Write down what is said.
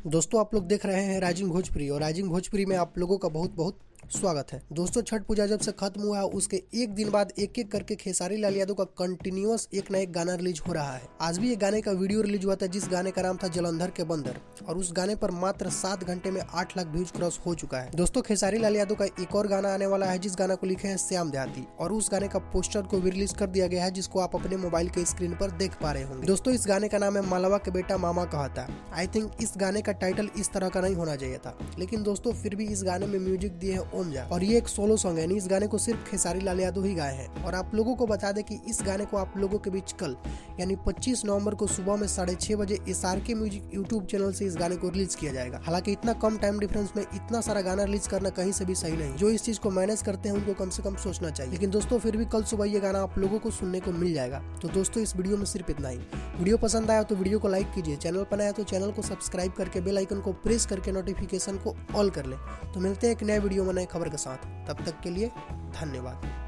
दोस्तों आप लोग देख रहे हैं राइजिंग भोजपुरी और राइजिंग भोजपुरी में आप लोगों का बहुत बहुत स्वागत है। दोस्तों छठ पूजा जब से खत्म हुआ है उसके एक दिन बाद एक एक करके खेसारी लाल यादव का कंटिन्यूअस एक ना एक गाना रिलीज हो रहा है। आज भी एक गाने का वीडियो रिलीज हुआ था जिस गाने का नाम था जलंधर के बंदर और उस गाने पर मात्र 7 घंटे में 8 लाख व्यूज क्रॉस हो चुका है। दोस्तों खेसारी लाल यादव का एक और गाना आने वाला है जिस गाना को लिखे हैं श्याम देहाती और उस गाने का पोस्टर को भी रिलीज कर दिया गया है जिसको आप अपने मोबाइल के स्क्रीन पर देख पा रहे होंगे। दोस्तों इस गाने का नाम है मालवा के बेटा मामा कहता। आई थिंक इस गाने का टाइटल इस तरह का नहीं होना चाहिए था, लेकिन दोस्तों फिर भी इस गाने में म्यूजिक दिए हैं ओमजा और ये एक सोलो सॉन्ग है। इस गाने को सिर्फ खेसारी लाल यादव ही गाए हैं। और आप लोगों को बता दें कि इस गाने को आप लोगों के बीच कल यानी 25 नवंबर को सुबह में 6:30 बजे SRK म्यूजिक यूट्यूब चैनल से इस गाने को रिलीज किया जाएगा। हालांकि इतना कम टाइम डिफरेंस में इतना सारा गाना रिलीज करना कहीं से भी सही नहीं। जो इस चीज को मैनेज करते हैं उनको कम से कम सोचना चाहिए। लेकिन दोस्तों फिर भी कल सुबह ये गाना आप लोगों को सुनने को मिल जाएगा। तो दोस्तों इस वीडियो में सिर्फ इतना ही। वीडियो पसंद आया तो वीडियो को लाइक कीजिए, चैनल पर नया तो चैनल को सब्सक्राइब करके बेल आइकन को प्रेस करके नोटिफिकेशन को ऑल कर ले। तो मिलते हैं एक नए वीडियो में नए खबर के साथ। तब तक के लिए धन्यवाद।